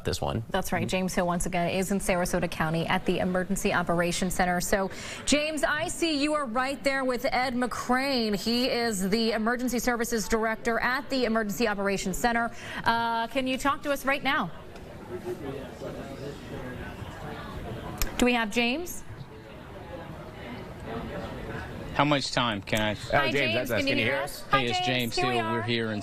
about this one. That's right. James Hill once again is in Sarasota County at the Emergency Operations Center. So, James, I see you are right there with Ed McCrane. He is the Emergency Services Director at the Emergency Operations Center. Can you talk to us right now? Do we have James? How much time can I? Hi, James. Can you hear us? Hey, it's James Hill. We're here in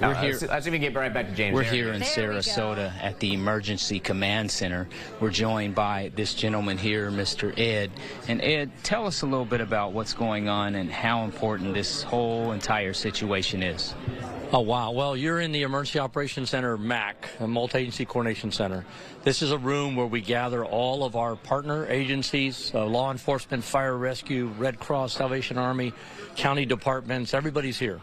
Let's see if we can get right back to James. We're here in Sarasota at the Emergency Command Center. We're joined by this gentleman here, Mr. Ed. And Ed, tell us a little bit about what's going on and how important this whole entire situation is. Oh, wow. Well, you're in the Emergency Operations Center, MAC, a Multi-Agency Coordination Center. This is a room where we gather all of our partner agencies, law enforcement, fire rescue, Red Cross, Salvation Army, county departments. Everybody's here.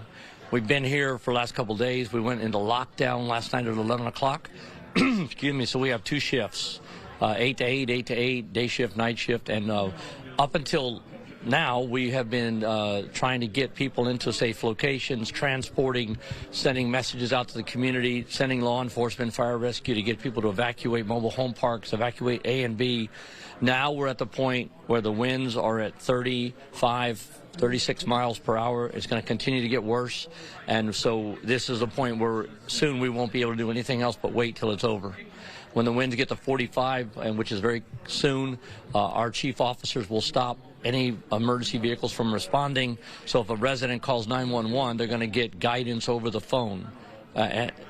We've been here for the last couple of days. We went into lockdown last night at 11 o'clock. Excuse me. So we have two shifts, 8 to 8, 8 to 8, day shift, night shift. And up until now, we have been trying to get people into safe locations, transporting, sending messages out to the community, sending law enforcement, fire rescue to get people to evacuate mobile home parks, evacuate A and B. Now we're at the point where the winds are at 35, 36 miles per hour. It's going to continue to get worse. And so this is a point where soon we won't be able to do anything else but wait till it's over. When the winds get to 45, and which is very soon, our chief officers will stop any emergency vehicles from responding. So if a resident calls 911, they're going to get guidance over the phone.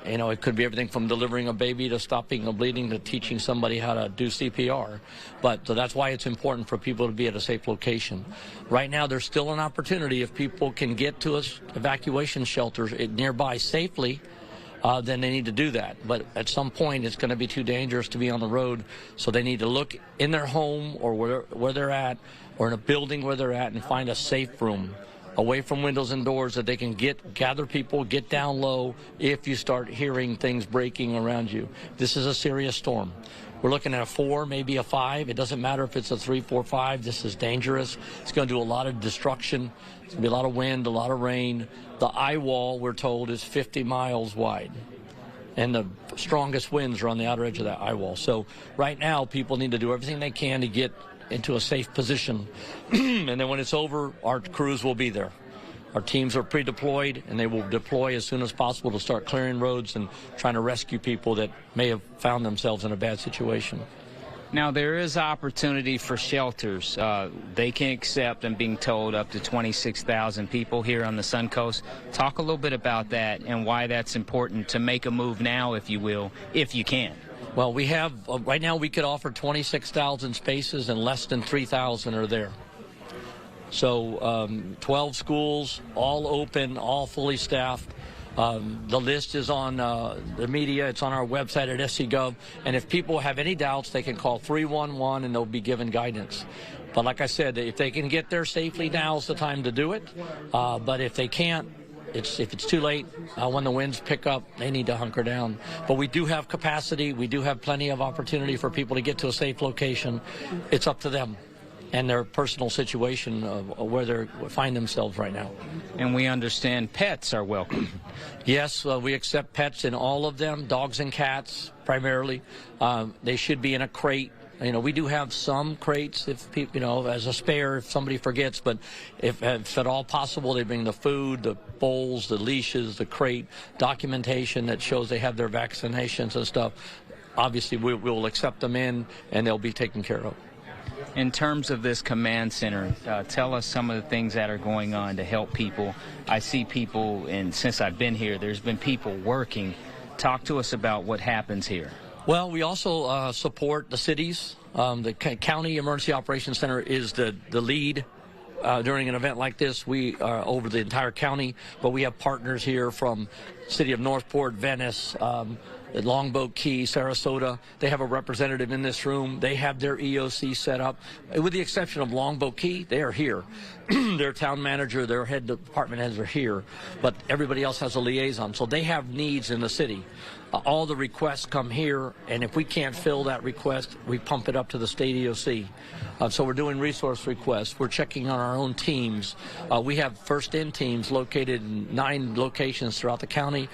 You know, it could be everything from delivering a baby to stopping the bleeding to teaching somebody how to do CPR. But so that's why it's important for people to be at a safe location. Right now, there's still an opportunity if people can get to us evacuation shelters nearby safely. Then they need to do that. But at some point, it's going to be too dangerous to be on the road, so they need to look in their home or where they're at, or in a building where they're at, and find a safe room away from windows and doors that they can gather people, get down low if you start hearing things breaking around you. This is a serious storm. We're looking at a 4, maybe a 5. It doesn't matter if it's a 3, 4, 5. This is dangerous. It's going to do a lot of destruction. It's going to be a lot of wind, a lot of rain. The eye wall, we're told, is 50 miles wide. And the strongest winds are on the outer edge of that eye wall. So right now, people need to do everything they can to get into a safe position. And then when it's over, our crews will be there. Our teams are pre-deployed, and they will deploy as soon as possible to start clearing roads and trying to rescue people that may have found themselves in a bad situation. Now, there is opportunity for shelters. They can accept, I'm being told, up to 26,000 people here on the Suncoast. Talk a little bit about that and why that's important to make a move now, if you will, if you can. Well, we have, right now we could offer 26,000 spaces, and less than 3,000 are there. So 12 schools, all open, all fully staffed. The list is on the media. It's on our website at SC.gov. And if people have any doubts, they can call 311 and they'll be given guidance. But like I said, if they can get there safely, now's the time to do it. But if they can't, if it's too late, when the winds pick up, they need to hunker down. But we do have capacity. We do have plenty of opportunity for people to get to a safe location. It's up to them and their personal situation of where they find themselves right now. And we understand pets are welcome. Yes, we accept pets in all of them, dogs and cats primarily. They should be in a crate. You know, we do have some crates, if people, you know, as a spare if somebody forgets. But if at all possible, they bring the food, the bowls, the leashes, the crate, documentation that shows they have their vaccinations and stuff. Obviously, we will accept them in, and they'll be taken care of. In terms of this command center, tell us some of the things that are going on to help people. I see people, and since I've been here, there's been people working. Talk to us about what happens here. Well, we also support the cities. The County Emergency Operations Center is the lead during an event like this. We are over the entire county, but we have partners here from City of Northport, Venice, Longboat Key, Sarasota. They have a representative in this room. They have their EOC set up. With the exception of Longboat Key, they are here. Their town manager, their head department heads are here, but everybody else has a liaison. So they have needs in the city. All the requests come here, and if we can't fill that request, we pump it up to the state EOC. So we're doing resource requests. We're checking on our own teams. We have first-in teams located in 9 locations throughout the county.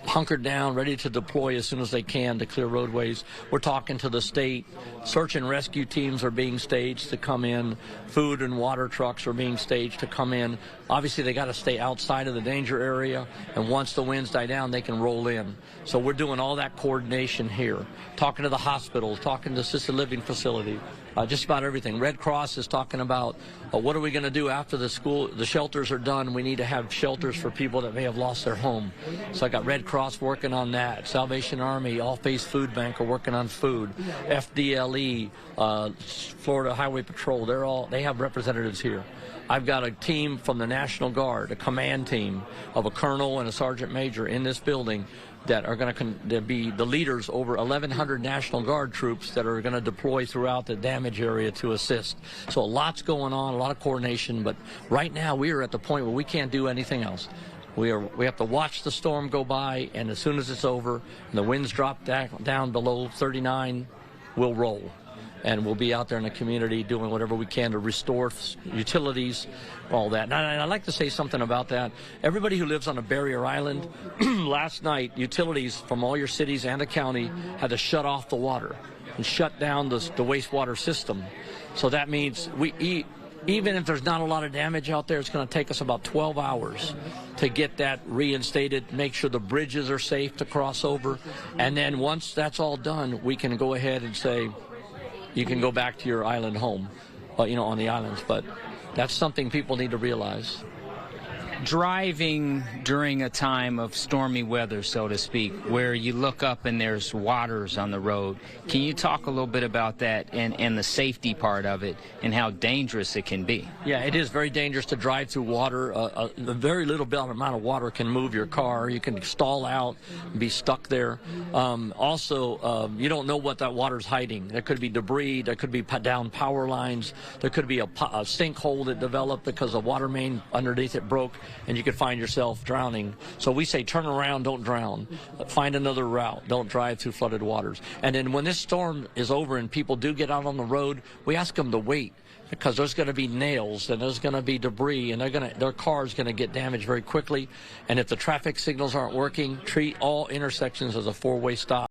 hunkered down, ready to deploy as soon as they can to clear roadways. We're talking to the state. Search and rescue teams are being staged to come in. Food and water trucks are being staged to come in. Obviously, they got to stay outside of the danger area, and once the winds die down, they can roll in. So we're doing all that coordination here, talking to the hospitals, talking to assisted living facility, just about everything. Red Cross is talking about what are we going to do after the shelters are done. We need to have shelters for people that may have lost their home. So I got Red Cross working on that. Salvation Army, All Faith Food Bank are working on food. FDLE, Florida Highway Patrol, they have representatives here. I've got a team from the National Guard, a command team of a colonel and a sergeant major in this building that are going to be the leaders over 1,100 National Guard troops that are going to deploy throughout the damage area to assist. So a lot's going on, a lot of coordination, but right now we are at the point where we can't do anything else. We have to watch the storm go by, and as soon as it's over and the winds drop down below 39, we'll roll. And we'll be out there in the community doing whatever we can to restore utilities, all that. And I'd like to say something about that. Everybody who lives on a barrier island, last night, utilities from all your cities and the county had to shut off the water and shut down the wastewater system. So that means even if there's not a lot of damage out there, it's going to take us about 12 hours to get that reinstated, make sure the bridges are safe to cross over. And then once that's all done, we can go ahead and say, you can go back to your island home, on the islands. But that's something people need to realize. Driving during a time of stormy weather, so to speak, where you look up and there's waters on the road, can you talk a little bit about that and the safety part of it and how dangerous it can be? Yeah, it is very dangerous to drive through water. A very little amount of water can move your car. You can stall out and be stuck there. Also, you don't know what that water's hiding. There could be debris. There could be down power lines. There could be a sinkhole that developed because a water main underneath it broke, and you could find yourself drowning. So we say turn around, don't drown. Find another route. Don't drive through flooded waters. And then when this storm is over and people do get out on the road, we ask them to wait, because there's going to be nails and there's going to be debris, and their car's going to get damaged very quickly. And if the traffic signals aren't working, treat all intersections as a four-way stop.